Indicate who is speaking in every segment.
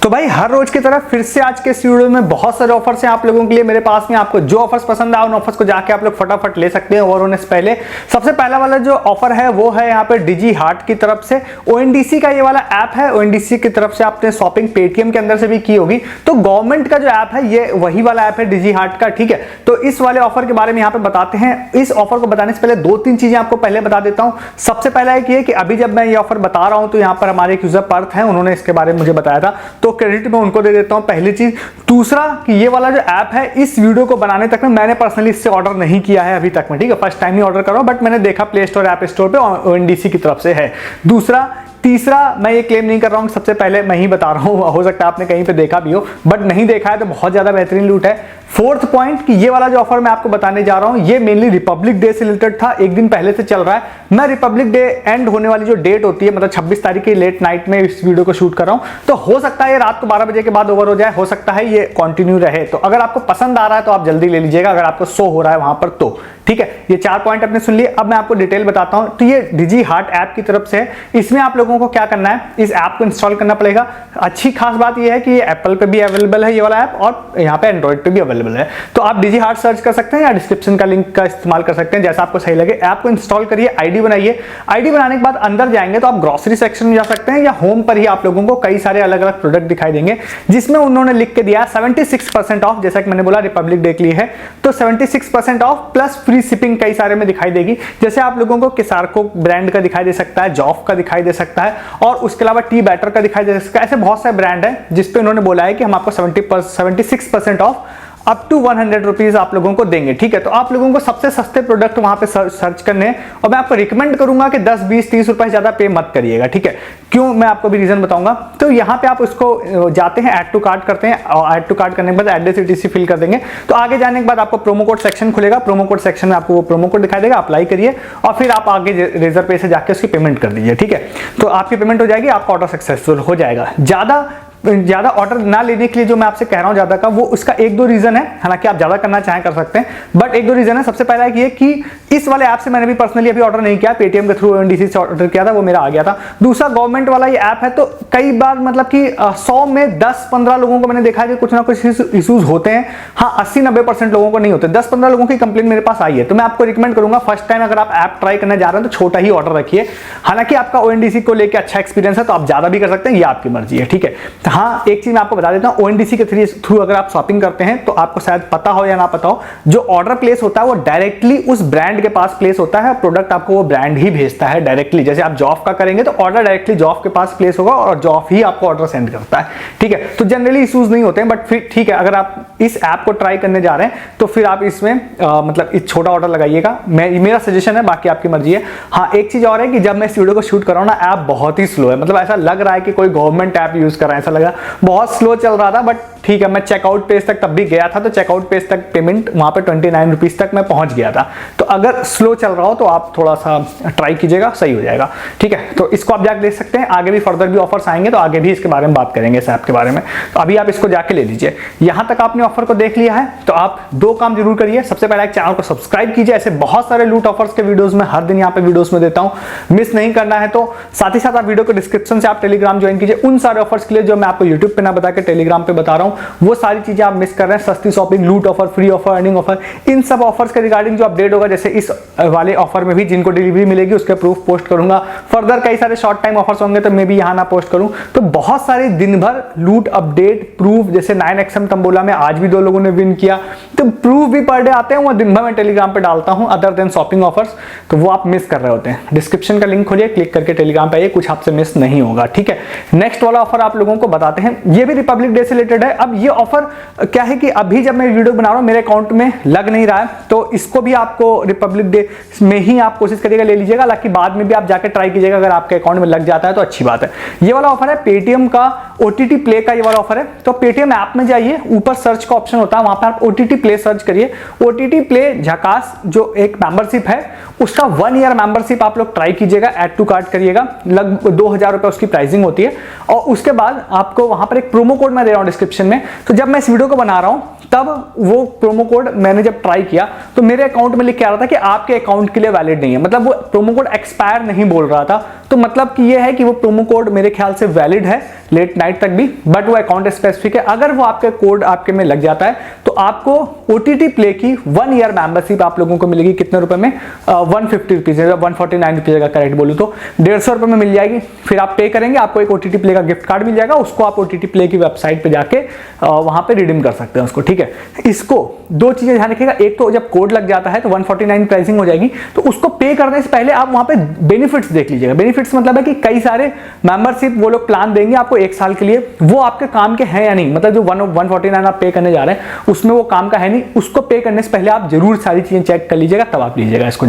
Speaker 1: तो भाई हर रोज की तरह फिर से आज के इस वीडियो में बहुत सारे ऑफर्स हैं आप लोगों के लिए मेरे पास में। आपको जो ऑफर्स पसंद आए उन ऑफर्स को जाके आप लोग फटाफट ले सकते हैं। और उन्हें पहले सबसे पहला वाला जो ऑफर है वो है यहाँ पे डिजी हार्ट की तरफ से। ओएनडीसी का ये वाला ऐप है, ओएनडीसी की तरफ से आपने शॉपिंग पेटीएम के अंदर से भी की होगी, तो गवर्नमेंट का जो ऐप है ये वही वाला ऐप है डिजी हार्ट का। ठीक है, तो इस वाले ऑफर के बारे में यहाँ पे बताते हैं। इस ऑफर को बताने से पहले दो तीन चीजें आपको पहले बता देता हूँ। सबसे पहला एक ये कि अभी जब मैं ये ऑफर बता रहा हूँ तो यहाँ पर हमारे एक यूजर पार्थ है, उन्होंने इसके बारे में मुझे बताया था, तो क्रेडिट मैं उनको दे देता हूं पहली चीज। दूसरा कि ये वाला जो ऐप है इस वीडियो को बनाने तक में मैंने पर्सनली इससे ऑर्डर नहीं किया है अभी तक में। ठीक है, फर्स्ट टाइम ही ऑर्डर कर रहा हूं, बट मैंने देखा प्ले स्टोर ऐप स्टोर पे ओएनडीसी की तरफ से है। दूसरा तीसरा मैं ये क्लेम नहीं कर रहा हूं, सबसे पहले मैं ही बता रहा हूं, हो सकता है आपने कहीं पे देखा भी हो, बट नहीं देखा है तो बहुत ज्यादा बेहतरीन लूट है। फोर्थ पॉइंट कि ये वाला जो ऑफर मैं आपको बताने जा रहा हूं ये मेनली रिपब्लिक डे से रिलेटेड था, एक दिन पहले से चल रहा है। मैं रिपब्लिक डे एंड होने वाली जो डेट होती है, मतलब 26 तारीख की लेट नाइट में इस वीडियो को शूट कर रहा हूं, तो हो सकता है ये रात को 12 बजे के बाद ओवर हो जाए, हो सकता है ये कंटिन्यू रहे। तो अगर आपको पसंद आ रहा है तो आप जल्दी ले लीजिएगा, अगर आपको शो हो रहा है वहां पर तो। ठीक है, ये 4 पॉइंट आपने सुन लिए। अब मैं आपको डिटेल बताता हूं। तो ये डिजी हार्ट ऐप की तरफ से है। इसमें आप लोगों को क्या करना है, इस ऐप को इंस्टॉल करना पड़ेगा। अच्छी खास बात ये है कि ये एप्पल पे भी अवेलेबल है ये वाला ऐप, और यहाँ पे एंड्रॉइड पे भी अवेलेबल है। तो आप डिजी हार्ट सर्च कर सकते हैं या डिस्क्रिप्शन का लिंक का इस्तेमाल कर सकते हैं, जैसा आपको सही लगे। ऐप को इंस्टॉल करिए, आईडी बनाइए। आईडी बनाने के बाद अंदर जाएंगे तो आप ग्रोसरी सेक्शन में जा सकते हैं, या होम पर ही आप लोगों को कई सारे अलग अलग प्रोडक्ट दिखाई देंगे, जिसमें उन्होंने लिख के दिया 76% ऑफ। जैसा कि मैंने बोला रिपब्लिक डे के लिए है, तो 76% ऑफ प्लस फ्री शिपिंग कई सारे में दिखाई देगी। जैसे आप लोगों को किसारको ब्रांड का दिखाई दे सकता है, जॉफ का दिखाई दे सकता है, और उसके अलावा टी बैटर का दिखाई दे सकता है। ऐसे बहुत सारे ब्रांड है जिसपे उन्होंने बोला है कि हम आपको 76% ऑफ अप टू 100 रुपीज आप लोगों को देंगे। ठीक है, तो आप लोगों को सबसे सस्ते प्रोडक्ट वहां पे सर्च करने हैं, और मैं आपको रिकमेंड करूंगा कि 10, 20, 30 रुपए ज्यादा पे मत करिएगा। ठीक है, क्यों, मैं आपको भी रीजन बताऊंगा। तो यहाँ पे आप उसको जाते हैं, ऐड टू कार्ट करते हैं, और ऐड टू कार्ट करने के बाद एड्रेस ETC फिल कर देंगे। तो आगे जाने के बाद आपको प्रोमो कोड सेक्शन खुलेगा, प्रोमो कोड सेक्शन में आपको वो प्रोमो कोड दिखाई देगा, अप्लाई करिए, और फिर आप आगे रेजर पे से जाके उसकी पेमेंट कर दीजिए। ठीक है, तो आपकी पेमेंट हो जाएगी, आपका ऑर्डर सक्सेसफुल हो जाएगा। ज्यादा ऑर्डर ना लेने के लिए जो मैं आपसे कह रहा हूं ज्यादा का, वो उसका एक दो रीजन है। हालांकि आप ज्यादा करना चाहें कर सकते हैं, बट एक दो रीजन है। सबसे पहला ये कि इस वाले ऐप से मैंने भी पर्सनली अभी ऑर्डर नहीं किया, पेटीएम के थ्रू ओएनडीसी से ऑर्डर किया था, वो मेरा आ गया था। दूसरा, गवर्नमेंट वाला ये ऐप है, तो कई बार मतलब कि 100 में 10-15 लोगों को मैंने देखा है कि कुछ ना कुछ इश्यूज होते हैं। हाँ, 80-90% लोगों को नहीं होते। 10-15 लोगों की कंप्लेंट मेरे पास आई है। तो मैं आपको रिकमेंड करूंगा फर्स्ट टाइम अगर आप ऐप ट्राई करने जा रहे हैं तो छोटा ही ऑर्डर रखिए। हालांकि आपका ओएनडीसी को लेकर अच्छा एक्सपीरियंस है तो आप ज्यादा भी कर सकते हैं, ये आपकी मर्जी है। ठीक है, तो हाँ, एक चीज आपको बता देता हूं, ओएनडीसी के थ्रू अगर आप शॉपिंग करते हैं तो आपको शायद पता हो या ना पता हो, जो ऑर्डर प्लेस होता है वो डायरेक्टली उस ब्रांड के पास प्लेस होता है, प्रोडक्ट आपको वो ब्रांड ही भेजता है डायरेक्टली। जैसे आप जॉफ का करेंगे तो ऑर्डर डायरेक्टली जॉफ के पास प्लेस होगा और जॉफ ही आपको ऑर्डर सेंड करता है। ठीक है, तो जनरली इश्यूज नहीं होते हैं, बट फिर ठीक है, अगर आप इस ऐप को ट्राई करने जा रहे हैं तो फिर आप इसमें मतलब इस छोटा ऑर्डर लगाइएगा, मेरा सजेशन है, बाकी आपकी मर्जी है। हाँ, एक चीज और है कि जब मैं इस वीडियो को शूट कर रहा हूं ना, ऐप बहुत ही स्लो है, मतलब ऐसा लग रहा है कि कोई गवर्नमेंट ऐप यूज कर रहा है, ऐसा लगा, बहुत स्लो चल रहा था। बट ठीक है, मैं चेकआउट पेज तक तब भी गया था, तो चेकआउट पेज तक पेमेंट वहां पे 29 रुपीज तक मैं पहुंच गया था। तो अगर स्लो चल रहा हो तो आप थोड़ा सा ट्राई कीजिएगा, सही हो जाएगा। ठीक है, तो इसको आप जाके देख सकते हैं। आगे भी फर्दर भी ऑफर्स आएंगे तो आगे भी इसके बारे में बात करेंगे, इस ऐप के बारे में। तो अभी आप इसको जाके ले लीजिए। यहां तक आपने ऑफर को देख लिया है तो आप दो काम जरूर करिए। सबसे पहले चैनल को सब्सक्राइब कीजिए, ऐसे बहुत सारे लूट ऑफर्स के वीडियोस में हर दिन यहाँ पे वीडियोस में देता हूं, मिस नहीं करना है। तो साथ ही साथ आप वीडियो को डिस्क्रिप्शन से आप टेलीग्राम ज्वाइन कीजिए, उन सारे ऑफर्स के लिए जो मैं आपको यूट्यूब पे ना बता के टेलीग्राम पे बता रहा हूं, वो सारी चीजें आप मिस कर रहे हैं। सस्ती शॉपिंग, लूट offer, free offer, earning offer, इन सब ऑफर्स के रिगार्डिंग जो अपडेट होगा, जैसे इस वाले ऑफर में भी जिनको डिलीवरी मिलेगी उसके प्रूफ पोस्ट करूंगा। फर्दर कई सारे शॉर्ट टाइम ऑफर्स होंगे तो मैं भी यहां ना पोस्ट करूं। तो बहुत सारे दिन भर लूट अपडेट प्रूफ, जैसे 9XM तंबोला में आज भी 2 लोगों ने विन किया, तो प्रूफ भी पर डे आते हैं, वो दिन भर मैं टेलीग्राम पे डालता हूं, अदर देन शॉपिंग ऑफर्स, तो वो आप मिस कर रहे होते हैं। डिस्क्रिप्शन का लिंक खोलिए, क्लिक करके टेलीग्राम पे आइए, कुछ आपसे मिस नहीं होगा। ठीक है, नेक्स्ट वाला ऑफर आप लोगों को बताते हैं, ये भी रिपब्लिक डे से रिलेटेड है। अब ये ऑफर क्या है कि अभी जब मैं वीडियो बना रहा हूं मेरे अकाउंट में लग नहीं रहा है, तो इसको भी आपको रिपब्लिक डे में ही आप कोशिश करिएगा ले लीजिएगा। हालांकि बाद में भी आप जाके ट्राई कीजिएगा, अगर आपके अकाउंट में लग जाता है तो अच्छी बात है। ये वाला ऑफर है पेटीएम का OTT प्ले का, ये वाला ऑफर है। तो पेटीएम ऐप में जाइए, ऊपर सर्च का ऑप्शन होता है, वहां पर आप OTT प्ले सर्च करिए। OTT प्ले झकास जो एक मेंबरशिप है, उसका 1 ईयर मेंबरशिप आप लोग ट्राई कीजिएगा, ऐड टू कार्ट करिएगा, लगभग 2000 रुपए उसकी प्राइसिंग होती है। और उसके बाद आपको वहां पर एक प्रोमो कोड मैं दे रहा हूं डिस्क्रिप्शन में, तो जब मैं इस वीडियो को बना रहा हूं तब वो प्रोमो कोड मैंने जब ट्राई किया तो मेरे अकाउंट में लिख के आ रहा था कि आपके अकाउंट के लिए वैलिड नहीं है, मतलब वो प्रोमो कोड एक्सपायर नहीं बोल रहा था। तो मतलब कि ये है कि वो प्रोमो कोड मेरे ख्याल से वैलिड है, लेट नाइट तक भी, बट वो अकाउंट स्पेसिफिक है। अगर वो आपके कोड आपके में लग जाता है तो आपको OTT प्ले की 1 ईयर मेंबरशिप आप लोगों को मिलेगी कितने रुपए में, 150 रुपीज, 149 रुपीज का करेक्ट बोलूँ तो 150 रुपए में मिल जाएगी। फिर आप पे करेंगे, आपको एक OTT प्ले का गिफ्ट कार्ड मिल जाएगा, उसको आप OTT प्ले की वेबसाइट पे जाके वहां पे रिडीम कर सकते हैं उसको, ठीक है। इसको दो चीजें ध्यान रखिएगा, एक तो जब कोड लग जाता है तो 149 प्राइसिंग हो जाएगी, तो उसको पे करने से पहले आप वहां पे बेनिफिट्स देख लीजिएगा। बेनिफिट्स मतलब है कि कई सारे मेंबरशिप वो लोग प्लान देंगे आपको 1 साल के लिए, वो आपके काम के हैं या नहीं, मतलब जो 149 आप पे करने जा रहे हैं उसमें वो काम का है नहीं, उसको पे करने से पहले आप जरूर सारी चीजें चेक कर लीजिएगा, तब आप लीजिएगा इसको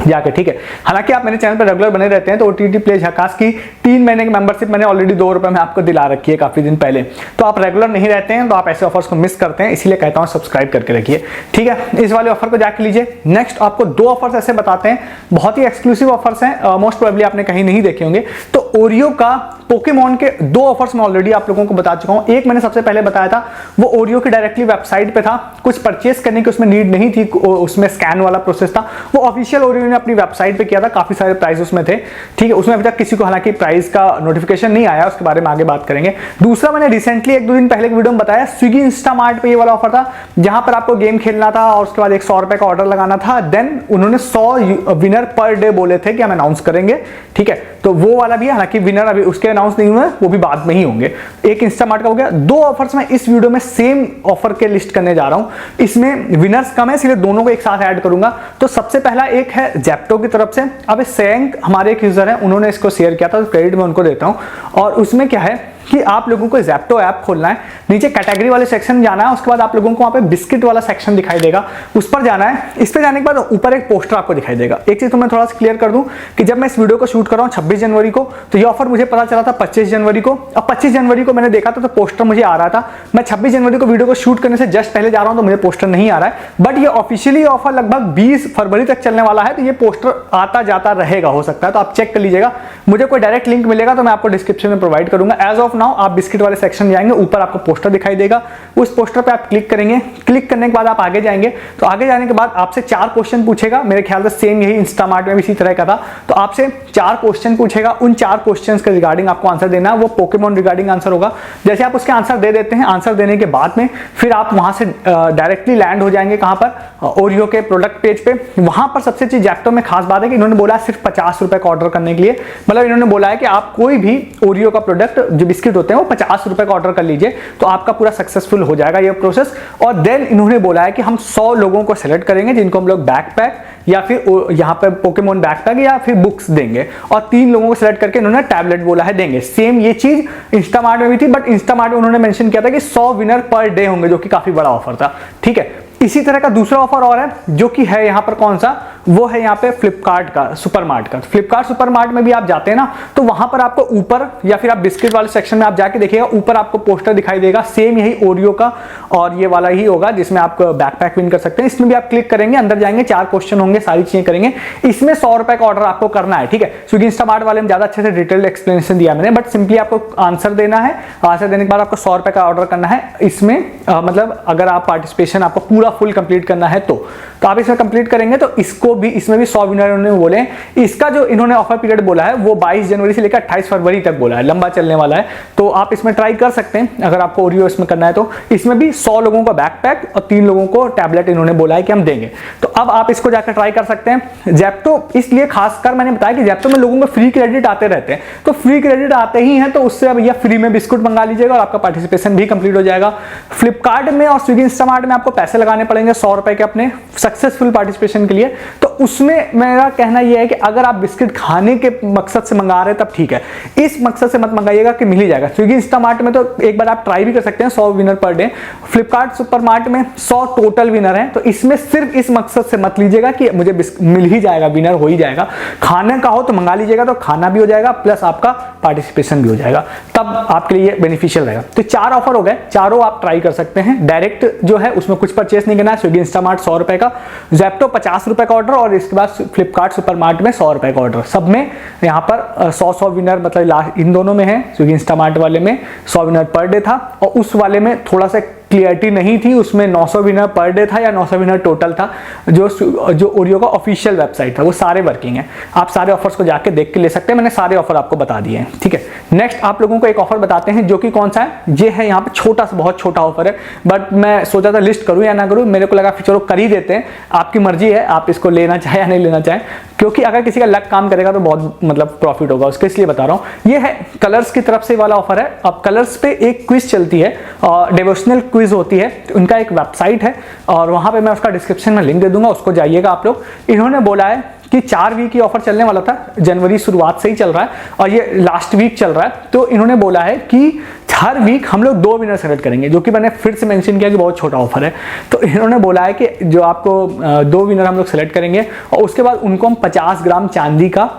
Speaker 1: जाके, ठीक है। हालांकि आप मेरे चैनल पर रेगुलर बने रहते हैं तो OTT प्ले झकास की 3 महीने की मेंबरशिप मैंने ऑलरेडी 2 रुपए में आपको दिला रखी है काफी दिन पहले, तो आप रेगुलर नहीं रहते हैं तो आप ऐसे ऑफर्स को मिस करते हैं, इसीलिए कहता हूं सब्सक्राइब करके रखिए, ठीक है। इस वाले ऑफर को जाके लीजिए। नेक्स्ट आपको 2 ऑफर्स ऐसे बताते हैं, बहुत ही एक्सक्लूसिव ऑफर्स हैं, मोस्ट प्रोबेबली आपने कहीं नहीं देखे होंगे। तो ओरियो का पोकेमॉन के 2 ऑफर्स मैं ऑलरेडी आप लोगों को बता चुका हूं। एक मैंने सबसे पहले बताया था, वो ओरियो की डायरेक्टली वेबसाइट पे था, कुछ परचेस करने की उसमें नीड नहीं थी, उसमें स्कैन वाला प्रोसेस था, वो ऑफिशियल ओरियो ने अपनी वेबसाइट पे किया था, काफी सारे प्राइस उसमें थे, ठीक है। उसमें अभी तक किसी को हालांकि प्राइस का नोटिफिकेशन नहीं आया, उसके बारे में आगे बात करेंगे। दूसरा मैंने रिसेंटली 1-2 दिन पहले एक वीडियो में बताया, स्विगी इंस्टामार्ट पे ये वाला ऑफर था, जहां पर आपको गेम खेलना था और उसके बाद 100 रुपए का ऑर्डर लगाना था, देन उन्होंने 100 विनर पर डे बोले थे कि हम अनाउंस करेंगे, ठीक है। तो वो वाला भी है, हालांकि विनर अभी उसके अनाउंस नहीं हुए, वो भी बाद में ही होंगे। एक इंस्टामार्ट का हो गया। 2 ऑफर्स मैं इस वीडियो में सेम ऑफर के लिस्ट करने जा रहा हूं, इसमें विनर्स कम है, इसलिए दोनों को एक साथ ऐड करूंगा। तो सबसे पहला एक है जेप्टो की तरफ से, अब सैंक हमारे एक यूजर है, उन्होंने इसको शेयर किया था, तो क्रेडिट मैं उनको देता हूं। और उसमें क्या है कि आप लोगों को ज़ेप्टो ऐप खोलना है, नीचे कैटेगरी वाले सेक्शन जाना है, उसके बाद आप लोगों को वहां पे बिस्किट वाला सेक्शन दिखाई देगा, उस पर जाना है। इस पे जाने के बाद ऊपर एक पोस्टर आपको दिखाई देगा। एक चीज तो मैं थोड़ा सा क्लियर कर दूं कि जब मैं इस वीडियो को शूट कर रहा हूं 26 जनवरी को, तो ये ऑफर मुझे पता चला था 25 जनवरी को। अब 25 जनवरी को मैंने देखा था तो पोस्टर मुझे आ रहा था, मैं 26 जनवरी को वीडियो को शूट करने से जस्ट पहले जा रहा हूं तो मुझे पोस्टर नहीं आ रहा है। बट ये ऑफिशियली ऑफर लगभग 20 फरवरी तक चलने वाला है, तो ये पोस्टर आता जाता रहेगा, हो सकता है, तो आप चेक कर लीजिएगा। मुझे कोई डायरेक्ट लिंक मिलेगा तो मैं आपको डिस्क्रिप्शन में प्रोवाइड करूंगा। एज ऑफ नाउ आप बिस्किट वाले सेक्शन जाएंगे, ऊपर आपको पोस्टर दिखाई देगा, उस पोस्टर पे आप क्लिक करेंगे। क्लिक करने के बाद आप आगे जाएंगे, तो आगे जाने के बाद आपसे 4 क्वेश्चन पूछेगा, मेरे ख्याल से सेम यही इंस्टामार्ट में भी इसी तरह का था। तो आपसे 4 क्वेश्चन पूछेगा, उन 4 क्वेश्चंस के रिगार्डिंग आपको आंसर देना है, वो पोकेमॉन रिगार्डिंग आंसर होगा। जैसे आप उसके आंसर दे देते हैं, आंसर देने के बाद में फिर आप वहां से डायरेक्टली लैंड हो जाएंगे कहां पर, ओरियो के प्रोडक्ट पेज पे। वहां पर सबसे चीज ज़ेप्टो में खास बात है कि इन्होंने बोला सिर्फ 50 रुपए का ऑर्डर करने के लिए, मतलब इन्होंने बोला है कि आप कोई भी ओरियो का प्रोडक्ट जो बिस्किट होते हैं वो 50 रुपए का ऑर्डर कर लीजिए, तो आपका पूरा सक्सेसफुल हो जाएगा ये प्रोसेस। और देन इन्होंने बोला है कि हम 100 लोगों को सेलेक्ट करेंगे जिनको हम लोग बैकपैक या फिर यहाँ पे पोकेमॉन बैकपैक या फिर बुक्स देंगे, और 3 लोगों को सेलेक्ट करके इन्होंने टैबलेट बोला है देंगे। सेम ये चीज इंस्टामार्ट में भी थी, बट इंस्टामार्ट में उन्होंने मेंशन किया था कि 100 विनर पर डे होंगे, जो कि काफी बड़ा ऑफर था, ठीक है। इसी तरह का दूसरा ऑफर और है, जो कि है यहाँ पर कौन सा, वो है यहाँ पे फ्लिपकार्ट का सुपरमार्ट का। फ्लिपकार्ट सुपरमार्ट में भी आप जाते हैं ना, तो वहां पर आपको ऊपर या फिर आप बिस्किट वाले सेक्शन में आप जाके देखिएगा, ऊपर आपको पोस्टर दिखाई देगा, सेम यही ओरियो का और ये वाला ही होगा जिसमें आप बैकपैक विन कर सकते हैं। इसमें भी आप क्लिक करेंगे, अंदर जाएंगे, 4 क्वेश्चन होंगे, सारी चीजें करेंगे। इसमें 100 रुपए का ऑर्डर आपको करना है, ठीक है। स्विगी इंस्टामार्ट वाले में ज्यादा अच्छे से डिटेल एक्सप्लेनेशन दिया मैंने, बट सिंपली आपको आंसर देना है, आंसर देने के बाद आपको 100 रुपए का ऑर्डर करना है। इसमें मतलब अगर आप पार्टिसिपेशन आपको पूरा फुल कंप्लीट करना है तो आप इसमें कंप्लीट करेंगे, तो इसको भी, इसमें भी 100 विनर उन्होंने बोले। इसका जो इन्होंने ऑफर पीरियड बोला है वो 22 जनवरी से लेकर 28 फरवरी तक बोला है, लंबा चलने वाला है। तो आप इसमें ट्राई कर सकते हैं अगर आपको ओरियो इसमें करना है तो। इसमें भी 100 लोगों का बैकपैक और 3 लोगों को टैबलेट इन्होंने बोला है कि हम देंगे, तो अब आप इसको जाकर ट्राई कर सकते हैं। ज़ेप्टो इसलिए खासकर मैंने बताया कि ज़ेप्टो में लोगों में फ्री क्रेडिट आते रहते हैं, तो फ्री क्रेडिट आते ही हैं, तो उससे अब यह फ्री में बिस्कुट मंगा लीजिएगा और आपका पार्टिसिपेशन भी कंप्लीट हो जाएगा। फ्लिपकार्ट में और स्विगी इंस्टामार्ट में आपको पैसे लगाने पड़ेंगे 100 रुपए के अपने सक्सेसफुल पार्टिसिपेशन के लिए। तो उसमें मेरा कहना यह है कि अगर आप बिस्किट खाने के मकसद से मंगा रहे हैं तब ठीक है, इस मकसद से मत मंगाइएगा कि मिल ही जाएगा। स्विगी इंस्टामार्ट में तो एक बार आप ट्राई भी कर सकते हैं, 100 winner per day. Flipkart supermart में 100 टोटल विनर हैं, तो इसमें सिर्फ इस मकसद से मत लीजिएगा कि मुझे मिल ही जाएगा, विनर हो ही जाएगा। खाने का हो तो मंगा लीजिएगा, तो खाना भी हो जाएगा प्लस आपका पार्टिसिपेशन भी हो जाएगा, तब आपके लिए बेनिफिशियल रहेगा। तो 4 ऑफर हो गए, चारों आप ट्राई कर सकते हैं। डायरेक्ट जो है उसमें कुछ परचेस नहीं करना है, स्विगी इंस्टामार्ट 100 रुपए का, ज़ेप्टो 50 रुपए का ऑर्डर, और इसके बाद फ्लिपकार्ट सुपरमार्ट में 100 रुपए का ऑर्डर। सब में यहाँ पर 100 विनर, मतलब इन दोनों में है, स्विगी इंस्टामार्ट वाले में 100 विनर पर डे था, और उस वाले में थोड़ा सा क्लियरिटी नहीं थी, उसमें 900 विनर पर डे था या 900 विनर टोटल था। जो ओरियो का ऑफिशियल वेबसाइट था वो सारे वर्किंग है, आप सारे ऑफर्स को जाके देख के ले सकते हैं। मैंने सारे ऑफर आपको बता दिए हैं, ठीक है। नेक्स्ट आप लोगों को एक ऑफर बताते हैं जो कि कौन सा है, ये है यहाँ पे छोटा सा, बहुत छोटा ऑफर है, बट मैं सोचा था लिस्ट करूँ या ना करूँ, मेरे को लगा चलो कर ही देते हैं, आपकी मर्जी है आप इसको लेना चाहे या नहीं लेना चाहे, क्योंकि अगर किसी का लक काम करेगा तो बहुत मतलब प्रॉफिट होगा उसके, इसलिए बता रहा हूँ। ये है कलर्स की तरफ से वाला ऑफर है। अब कलर्स पे एक क्विज चलती है और डिवोशनल क्विज होती है, उनका एक वेबसाइट है और वहां पे मैं उसका डिस्क्रिप्शन में लिंक दे दूंगा, उसको जाइएगा आप लोग। इन्होंने बोला है कि 4 वीक की ऑफर चलने वाला था, जनवरी शुरुआत से ही चल रहा है और ये लास्ट वीक चल रहा है। तो इन्होंने बोला है कि हर वीक हम लोग 2 विनर सेलेक्ट करेंगे, जो कि मैंने फिर से मेंशन किया कि बहुत छोटा ऑफर है। तो इन्होंने बोला है कि जो आपको 2 विनर हम लोग सेलेक्ट करेंगे और उसके बाद उनको हम 50 ग्राम चांदी का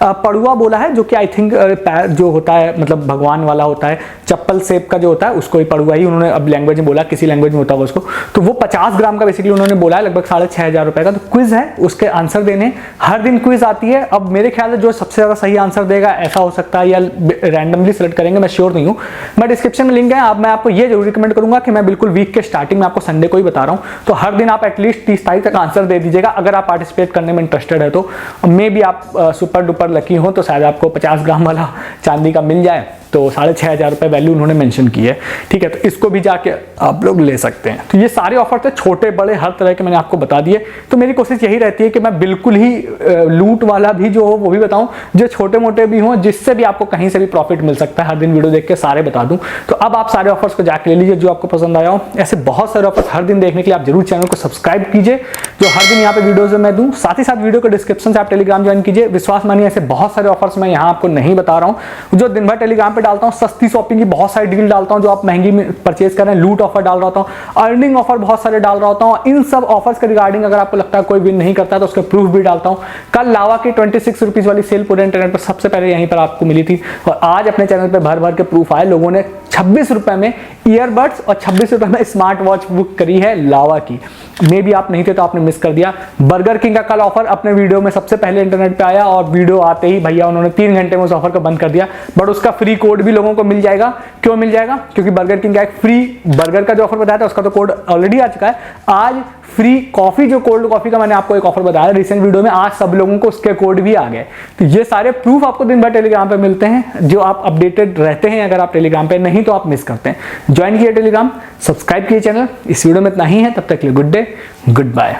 Speaker 1: पड़ुआ बोला है, जो कि आई थिंक जो होता है मतलब भगवान वाला होता है, चप्पल शेप का जो होता है उसको ही पड़ुआ ही उन्होंने अब लैंग्वेज में बोला, किसी लैंग्वेज में होता है उसको, तो वो 50 ग्राम का बेसिकली उन्होंने बोला है, लगभग 6,500 रुपए का। तो क्विज है, उसके आंसर देने, हर दिन क्विज आती है। अब मेरे ख्याल से जो सबसे ज्यादा सही आंसर देगा ऐसा हो सकता है या रैंडमली सेलेक्ट करेंगे, मैं श्योर नहीं हूँ। मैं डिस्क्रिप्शन में लिंक है, अब मैं आपको ये जरूर रिकमेंड करूंगा कि मैं बिल्कुल वीक के स्टार्टिंग में आपको संडे को ही बता रहा हूँ, तो हर दिन आप एटलीस्ट 30 तारीख तक आंसर दे दीजिएगा अगर आप पार्टिसिपेट करने में इंटरेस्टेड है तो। मे बी आप सुपर डुपर लकी हो तो शायद आपको 50 ग्राम वाला चांदी का मिल जाए, तो 6,500 रुपए वैल्यू उन्होंने मेंशन की है, ठीक है। तो इसको भी जाके आप लोग ले सकते हैं। तो ये सारे ऑफर थे, छोटे बड़े हर तरह के मैंने आपको बता दिए। तो मेरी कोशिश यही रहती है कि मैं बिल्कुल ही लूट वाला भी जो हो वो भी बताऊं, जो छोटे मोटे भी हों, जिससे भी आपको कहीं से भी प्रॉफिट मिल सकता है, हर दिन वीडियो देख के सारे बता दूं। तो अब आप सारे ऑफर्स को जाके ले लीजिए जो आपको पसंद आया हो। ऐसे बहुत सारे ऑफर्स हर दिन देखने के लिए आप जरूर चैनल को सब्सक्राइब कीजिए, जो हर दिन यहाँ पे वीडियोज में दूं। साथ ही साथ वीडियो के डिस्क्रिप्शन से आप टेलीग्राम ज्वाइन कीजिए। विश्वास मानिए ऐसे बहुत सारे ऑफर्स मैं यहाँ आपको नहीं बता रहा हूँ, जो दिन भर टेलीग्राम पे डालता हूँ। सस्ती शॉपिंग की बहुत सारी डील डालता हूं जो आप महंगी परचेज कर रहे हैं, लूट ऑफर डाल रहा होता हूं, अर्निंग ऑफर बहुत सारे डाल रहा होता हूं। इन सब ऑफर्स के रिगार्डिंग अगर आपको लगता है कोई विन नहीं करता तो उसके प्रूफ भी डालता हूं। कल लावा की 26 रुपीज वाली सेल पूरे इंटरनेट पर सबसे पहले यहीं पर आपको मिली थी और आज अपने चैनल पर भर भर के प्रूफ आए। लोगों ने 26 रुपए में ईयरबड्स और 26 रुपए में स्मार्ट वॉच बुक करी है लावा की। मे भी आप नहीं थे तो आपने मिस कर दिया। बर्गर किंग का कल ऑफर अपने वीडियो में सबसे पहले इंटरनेट पे आया और वीडियो आते ही भैया उन्होंने 3 घंटे में उस ऑफर को बंद कर दिया, बट उसका फ्री कोड भी लोगों को मिल जाएगा। क्यों मिल जाएगा? क्योंकि बर्गर किंग का एक फ्री बर्गर का जो ऑफर बताया था उसका तो कोड ऑलरेडी आ चुका है। आज फ्री कॉफी, जो कोल्ड कॉफी का मैंने आपको एक ऑफर बताया रिसेंट वीडियो में, आज सब लोगों को उसके कोड भी आ गए। तो ये सारे प्रूफ आपको दिन भर टेलीग्राम पे मिलते हैं, जो आप अपडेटेड रहते हैं अगर आप टेलीग्राम पे, नहीं तो आप मिस करते हैं। ज्वाइन किए टेलीग्राम, सब्सक्राइब किए चैनल। इस वीडियो में इतना ही है, तब तक के लिए गुड डे, गुड बाय।